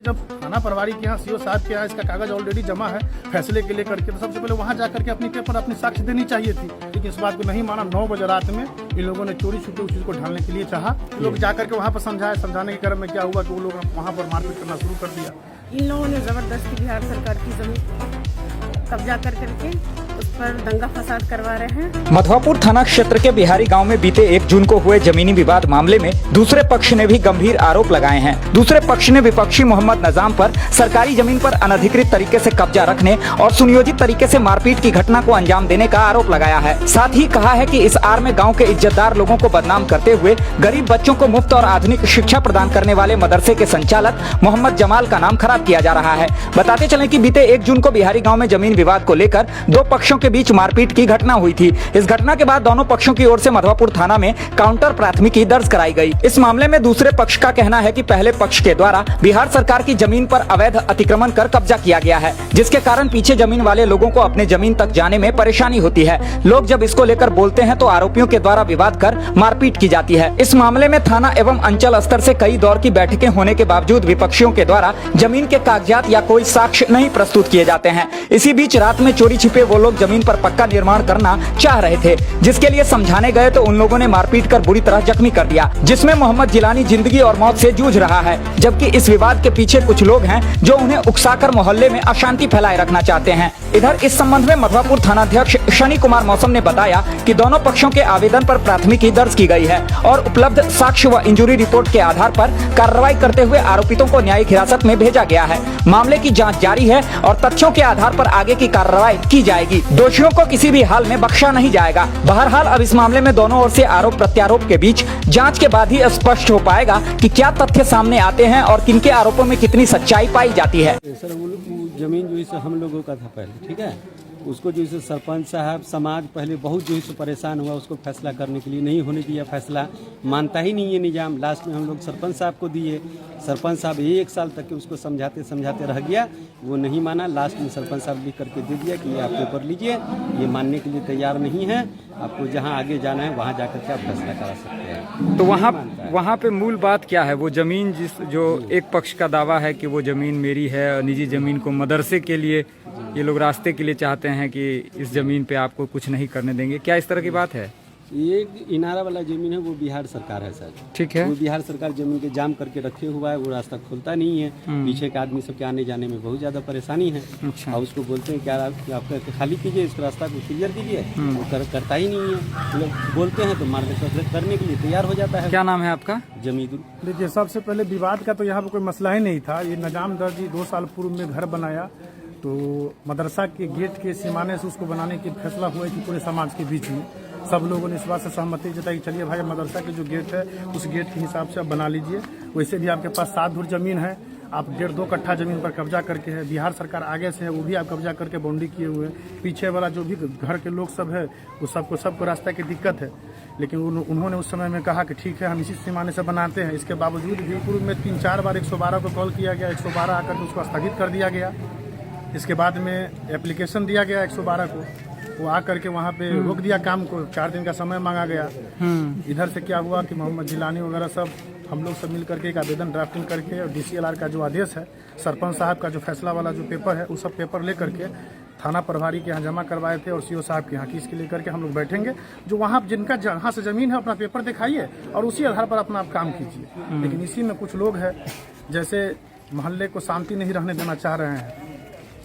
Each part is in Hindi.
जब थाना प्रभारी के यहाँ सीओ साहब के यहाँ इसका कागज ऑलरेडी जमा है फैसले के लिए करके, तो सबसे पहले वहाँ जा करके अपनी पेपर अपनी साक्ष्य देनी चाहिए थी, लेकिन इस बात को नहीं माना। 9 बजे रात में इन लोगों ने चोरी छुपे उस चीज को ढालने के लिए चाहा। लोग जा करके वहाँ पर समझाए, समझाने के क्रम में क्या हुआ कि वो लोग वहाँ पर मारपीट करना शुरू कर दिया। इन लोगों ने जबरदस्ती बिहार सरकार की जमीन कब्जा करके उस पर दंगा फसाद करवा रहे हैं। मधवापुर थाना क्षेत्र के बिहारी गांव में बीते 1 जून को हुए जमीनी विवाद मामले में दूसरे पक्ष ने भी गंभीर आरोप लगाए हैं। दूसरे पक्ष ने विपक्षी मोहम्मद नजाम पर सरकारी जमीन पर अनधिकृत तरीके से कब्जा रखने और सुनियोजित तरीके से मारपीट की घटना को अंजाम देने का आरोप लगाया है। साथ ही कहा है कि इस आड़ में गाँव के इज्जतदार लोगों को बदनाम करते हुए गरीब बच्चों को मुफ्त और आधुनिक शिक्षा प्रदान करने वाले मदरसे के संचालक मोहम्मद जमाल का नाम खराब किया जा रहा है। बताते चलें कि बीते 1 जून को बिहारी गाँव में जमीन विवाद को लेकर 2 पक्षों के बीच मारपीट की घटना हुई थी। इस घटना के बाद दोनों पक्षों की ओर से मधवापुर थाना में काउंटर प्राथमिकी दर्ज कराई गई। इस मामले में दूसरे पक्ष का कहना है कि पहले पक्ष के द्वारा बिहार सरकार की जमीन पर अवैध अतिक्रमण कर कब्जा किया गया है, जिसके कारण पीछे जमीन वाले लोगों को अपने जमीन तक जाने में परेशानी होती है। लोग जब इसको लेकर बोलते हैं तो आरोपियों के द्वारा विवाद कर मारपीट की जाती है। इस मामले में थाना एवं अंचल स्तर से कई दौर की बैठकें होने के बावजूद विपक्षियों के द्वारा जमीन के कागजात या कोई साक्ष्य नहीं प्रस्तुत किए जाते हैं। इसी बीच रात में चोरी छिपे वो लोग जमीन पर पक्का निर्माण करना चाह रहे थे, जिसके लिए समझाने गए तो उन लोगों ने मारपीट कर बुरी तरह जख्मी कर दिया, जिसमें मोहम्मद जिलानी जिंदगी और मौत से जूझ रहा है। जबकि इस विवाद के पीछे कुछ लोग हैं जो उन्हें उकसाकर मोहल्ले में अशांति फैलाए रखना चाहते हैं। इधर इस संबंध में मधवापुर थानाध्यक्ष शनि कुमार मौसम ने बताया कि दोनों पक्षों के आवेदन पर प्राथमिकी दर्ज की गई है और उपलब्ध साक्ष्य व इंजुरी रिपोर्ट के आधार पर कार्रवाई करते हुए आरोपितों को न्यायिक हिरासत में भेजा गया है। मामले की जाँच जारी है और तथ्यों के आधार पर आगे की कार्रवाई की जाएगी। दोषियों को किसी भी हाल में बख्शा नहीं जाएगा। बहरहाल अब इस मामले में दोनों ओर से आरोप प्रत्यारोप के बीच जांच के बाद ही स्पष्ट हो पाएगा कि क्या तथ्य सामने आते हैं और किनके आरोपों में कितनी सच्चाई पाई जाती है। सर वो जमीन जो है हम लोगों का था पहले, ठीक है, उसको जो है सरपंच साहब समाज पहले बहुत जो है परेशान हुआ, उसको फैसला करने के लिए नहीं होने दिया, फैसला मानता ही नहीं है निजाम। लास्ट में हम लोग सरपंच साहब को दिए, सरपंच साहब 1 साल तक के उसको समझाते समझाते रह गया, वो नहीं माना। लास्ट में सरपंच साहब लिख करके दे दिया कि ये आप पेपर लीजिए, ये मानने के लिए तैयार नहीं है, आपको जहाँ आगे जाना है वहाँ जाकर के आप फैसला करा सकते हैं। तो वहाँ पे मूल बात क्या है? वो जमीन जो एक पक्ष का दावा है कि वो जमीन मेरी है और निजी जमीन को मदरसे के लिए ये लोग रास्ते के लिए चाहते हैं कि इस जमीन पे आपको कुछ नहीं करने देंगे, क्या इस तरह की बात है? ये इनारा वाला जमीन है वो बिहार सरकार है सर, ठीक है, वो बिहार सरकार जमीन के जाम करके रखे हुआ है, वो रास्ता खुलता नहीं है। पीछे के आदमी सब के आने जाने में बहुत ज्यादा परेशानी है। अच्छा। और उसको बोलते हैं क्या आप खाली कीजिए, इस रास्ता को क्लियर कीजिए, वो करता ही नहीं है। लोग बोलते हैं तो मार्ग करने के लिए तैयार हो जाता है। क्या नाम है आपका? जमीदुल। देखिए, सबसे पहले विवाद का तो यहाँ पर कोई मसला ही नहीं था। ये निजाम दर्जी 2 साल पूर्व में घर बनाया तो मदरसा के गेट के सीमाने से उसको बनाने की फैसला हुआ कि पूरे समाज के बीच में सब लोगों ने इस बात से सहमति जताई कि चलिए भाई मदरसा के जो गेट है उस गेट के हिसाब से आप बना लीजिए। वैसे भी आपके पास 7 धुर जमीन है, आप 1.5-2 कट्ठा जमीन पर कब्जा करके है, बिहार सरकार आगे से है वो भी आप कब्जा करके बाउंड्री किए हुए हैं। पीछे वाला जो भी घर के लोग सब है वो सबको रास्ता की दिक्कत है, लेकिन उन्होंने उस समय में कहा कि ठीक है हम इसी सीमाने से बनाते हैं। इसके बावजूद भी पूर्व में 3-4 बार 112 को कॉल किया गया, 112 आकर के उसको स्थगित कर दिया गया। इसके बाद में एप्लीकेशन दिया गया 112 को, वो आकर के वहाँ पे रोक दिया काम को, 4 दिन का समय मांगा गया। इधर से क्या हुआ कि मोहम्मद जिलानी वगैरह सब हम लोग सब मिल करके एक आवेदन ड्राफ्टिंग करके और DCLR का जो आदेश है, सरपंच साहब का जो फैसला वाला जो पेपर है, वो सब पेपर ले करके थाना प्रभारी के यहाँ जमा करवाए थे और CO साहब के यहाँ की इसके लेकर के हम लोग बैठेंगे। जो वहाँ जिनका जहाँ से ज़मीन है अपना पेपर दिखाइए और उसी आधार पर अपना आप काम कीजिए। लेकिन इसी में कुछ लोग हैं जैसे मोहल्ले को शांति नहीं रहने देना चाह रहे हैं,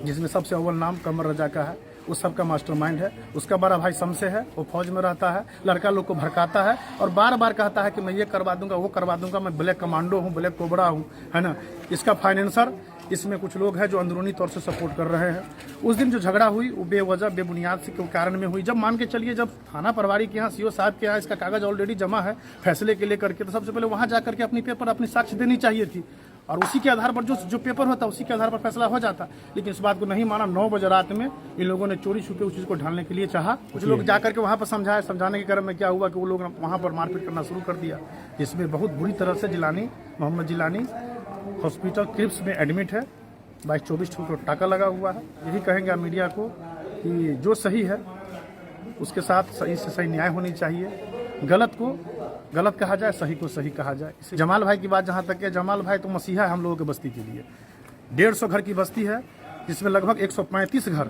जिसमें सबसे अव्वल नाम कमर रजा का है, उस सब का मास्टरमाइंड है। उसका बड़ा भाई शमसे है, वो फौज में रहता है, लड़का लोग को भड़काता है और बार बार कहता है कि मैं ये करवा दूंगा वो करवा दूंगा, मैं ब्लैक कमांडो हूँ, ब्लैक कोबरा हूँ, है ना। इसका फाइनेंसर इसमें कुछ लोग हैं जो अंदरूनी तौर से सपोर्ट कर रहे हैं। उस दिन जो झगड़ा हुई वो बेवजह बेबुनियाद से कारण में हुई। जब मान के चलिए जब थाना प्रभारी के यहाँ सीओ साहब के यहाँ इसका कागज ऑलरेडी जमा है फैसले के लिए करके, तो सबसे पहले वहाँ जा करके अपनी पेपर अपनी साक्ष्य देनी चाहिए थी और उसी के आधार पर जो पेपर होता उसी के आधार पर फैसला हो जाता। लेकिन इस बात को नहीं माना। 9 बजे रात में इन लोगों ने चोरी छुपे उस चीज को ढालने के लिए चाहा। कुछ लोग जाकर के वहाँ पर समझाए, समझाने के क्रम में क्या हुआ कि वो लोग वहाँ पर मारपीट करना शुरू कर दिया, जिसमें बहुत बुरी तरह से मोहम्मद जिलानी हॉस्पिटल क्रिप्स में एडमिट है। 22-24 को टाका लगा हुआ है। यही कहेंगे आप मीडिया को कि जो सही है उसके साथ सही से सही न्याय होनी चाहिए, गलत को गलत कहा जाए, सही को सही कहा जाए। जमाल भाई की बात जहाँ तक है, जमाल भाई तो मसीहा है हम लोगों के बस्ती के लिए। 150 घर की बस्ती है जिसमें लगभग 135 घर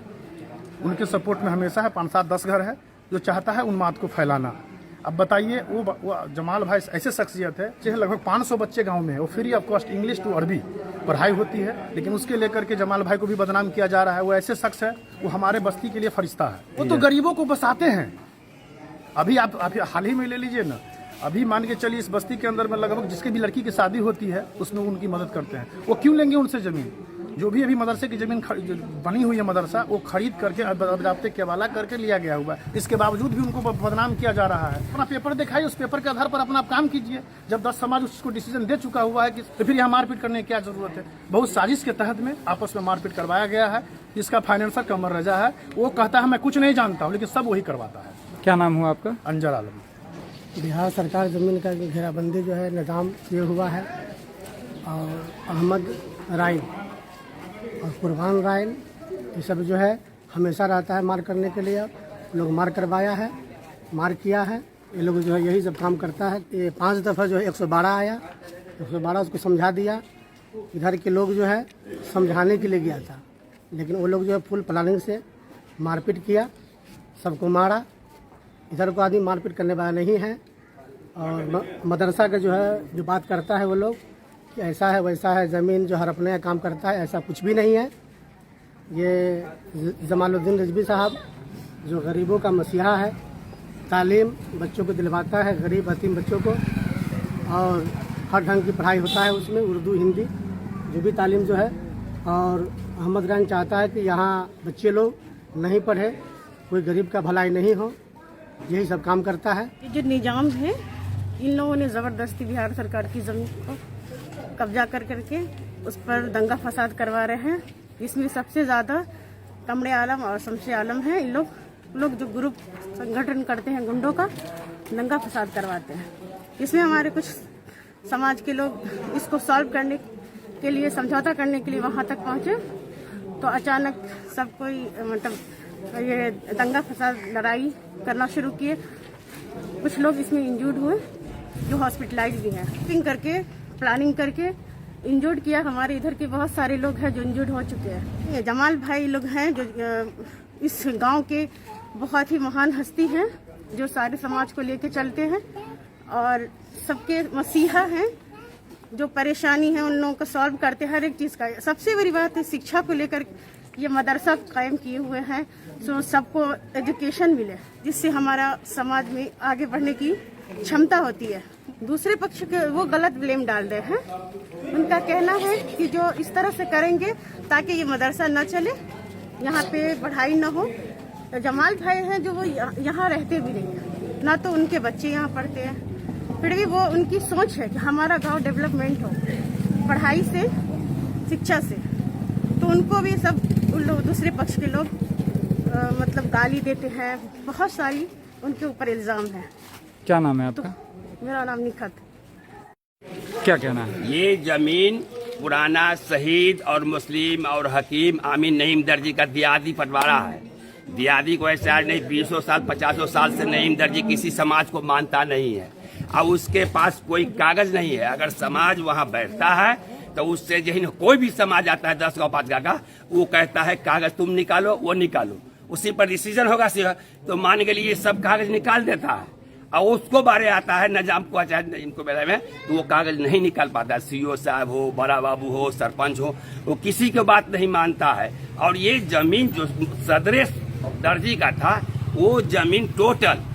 उनके सपोर्ट में हमेशा है, 5-7-10 घर है जो चाहता है उन्माद को फैलाना। अब बताइए वो जमाल भाई ऐसे शख्सियत है चाहे लगभग 500 बच्चे गांव में है, वो free of cost English to Arabi पढ़ाई होती है, लेकिन उसके लेकर के जमाल भाई को भी बदनाम किया जा रहा है। वो ऐसे शख्स है, वो हमारे बस्ती के लिए फरिश्ता है, वो तो गरीबों को बसाते हैं। अभी आप हाल ही में ले लीजिए ना, अभी मान के चलिए इस बस्ती के अंदर में लगभग जिसकी भी लड़की की शादी होती है उसमें उनकी मदद करते हैं। वो क्यों लेंगे उनसे जमीन? जो भी अभी मदरसे की जमीन बनी हुई है मदरसा, वो खरीद करके अदालते के हवाला करके लिया गया हुआ है। इसके बावजूद भी उनको बदनाम किया जा रहा है। अपना पेपर दिखाइए, उस पेपर के आधार पर अपना काम कीजिए। जब 10 समाज उसको डिसीजन दे चुका हुआ है कि तो फिर यहाँ मारपीट करने की क्या जरूरत है? बहुत साजिश के तहत में आपस में मारपीट करवाया गया है। इसका फाइनेंसर कमर रजा है, वो कहता है मैं कुछ नहीं जानता हूँ, लेकिन सब वही करवाता है। क्या नाम हुआ आपका? अंजर आलम। बिहार सरकार ज़मीन का घेराबंदी जो है निज़ाम ये हुआ है, और अहमद राय और कुर्बान राय ये सब जो है हमेशा रहता है मार करने के लिए। लोग मार करवाया है, मार किया है, ये लोग जो है यही सब काम करता है। ये 5 दफ़ा जो है 112 आया, 112 उसको समझा दिया। इधर के लोग जो है समझाने के लिए गया था, लेकिन वो लोग जो है फुल प्लानिंग से मारपीट किया, सबको मारा। इधर को आदमी मारपीट करने वाला नहीं है। और मदरसा का जो है जो बात करता है वो लोग कि ऐसा है वैसा है, ज़मीन जो हड़पने का काम करता है, ऐसा कुछ भी नहीं है। ये जमालुद्दीन रिजवी साहब जो गरीबों का मसीहा है, तालीम बच्चों को दिलवाता है, गरीब यतीम बच्चों को, और हर ढंग की पढ़ाई होता है उसमें, उर्दू हिंदी जो भी तालीम जो है। और अहमद रान चाहता है कि यहाँ बच्चे लोग नहीं पढ़े, कोई गरीब का भलाई नहीं हो, यही सब काम करता है। ये जो निजाम है, इन लोगों ने ज़बरदस्ती बिहार सरकार की ज़मीन को कब्जा कर करके उस पर दंगा फसाद करवा रहे हैं। इसमें सबसे ज़्यादा कमरे आलम और शमशे आलम हैं। इन लोग जो ग्रुप संगठन करते हैं गुंडों का, दंगा फसाद करवाते हैं। इसमें हमारे कुछ समाज के लोग इसको सॉल्व करने के लिए, समझौता करने के लिए वहाँ तक पहुँचे, तो अचानक सब कोई मतलब ये दंगा फसाद लड़ाई करना शुरू किए। कुछ लोग इसमें इंजर्ड हुए जो हॉस्पिटलाइज भी हैं। प्लानिंग करके इंजर्ड किया। हमारे इधर के बहुत सारे लोग हैं जो इंजर्ड हो चुके हैं। ये जमाल भाई लोग हैं जो इस गांव के बहुत ही महान हस्ती हैं, जो सारे समाज को लेके चलते हैं और सबके मसीहा हैं, जो परेशानी है उन लोगों को सॉल्व करते हैं हर एक चीज़ का। सबसे बड़ी बात है शिक्षा को लेकर ये मदरसा कायम किए हुए हैं, जो सबको एजुकेशन मिले, जिससे हमारा समाज में आगे बढ़ने की क्षमता होती है। दूसरे पक्ष के वो गलत ब्लेम डाल रहे हैं। उनका कहना है कि जो इस तरह से करेंगे ताकि ये मदरसा न चले, यहाँ पे पढ़ाई न हो। तो जमाल भाई हैं जो वो यहाँ रहते भी नहीं हैं, ना तो उनके बच्चे यहाँ पढ़ते हैं, फिर भी वो उनकी सोच है कि हमारा गांव डेवलपमेंट हो पढ़ाई से, शिक्षा से। तो उनको भी सब उन लोग दूसरे पक्ष के लोग मतलब गाली देते हैं, बहुत सारी उनके ऊपर इल्ज़ाम है। क्या नाम है आपका? मेरा नाम निखत। क्या कहना है? ये जमीन पुराना शहीद और मुस्लिम और हकीम आमीन नईम दर्जी का दियादी पटवारा है। दियादी को ऐसे आज नहीं, 20 साल 50 साल से नईम दर्जी किसी समाज को मानता नहीं है। अब उसके पास कोई कागज नहीं है। अगर समाज वहाँ बैठता है तो उससे जही कोई भी समाज आता है 10 गाँव 5 गाँव का, वो कहता है कागज तुम निकालो, वो निकालो, उसी पर डिसीजन होगा। तो मान के लिए सब कागज निकाल देता है, और उसको बारे आता है निजाम को, चाहे इनको बारे में, तो वो कागज नहीं निकाल पाता। सीओ साहब हो, बड़ा बाबू हो, सरपंच हो, वो किसी की बात नहीं मानता है। और ये जमीन जो सदरे दर्जी का था, वो जमीन टोटल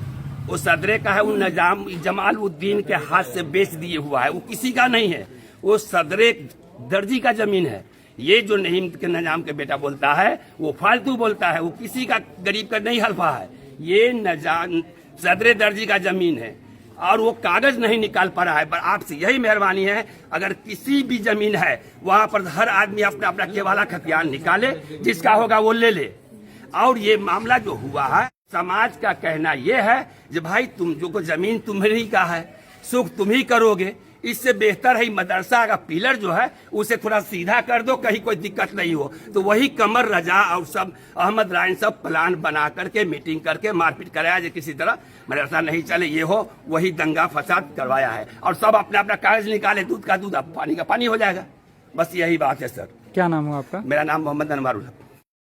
वो सदरे का है, वो निजाम जमालुद्दीन के हाथ से बेच दिए हुआ है। वो किसी का नहीं है, वो सदरे दर्जी का जमीन है। ये जो नईम के निजाम के बेटा बोलता है वो फालतू बोलता है, वो किसी का गरीब का नहीं हल्फा है। ये निजाम सदरे दर्जी का जमीन है और वो कागज नहीं निकाल पा रहा है। पर आपसे यही मेहरबानी है, अगर किसी भी जमीन है वहां पर हर आदमी अपना अपना केवाला खतियान निकाले, जिसका होगा वो ले ले। और ये मामला जो हुआ है, समाज का कहना ये है कि भाई तुम जो को जमीन तुम्हारी का है, सुख तुम ही करोगे, इससे बेहतर है मदरसा का पिलर जो है उसे थोड़ा सीधा कर दो, कहीं कोई दिक्कत नहीं हो। तो वही कमर रजा और सब अहमद राइन सब प्लान बना करके मीटिंग करके मारपीट कराया जो किसी तरह मदरसा नहीं चले, ये हो वही दंगा फसाद करवाया है। और सब अपना अपना कागज निकाले, दूध का दूध, पानी का पानी हो जाएगा। बस यही बात है सर। क्या नाम हो आपका? मेरा नाम मोहम्मद अनवारुल हक।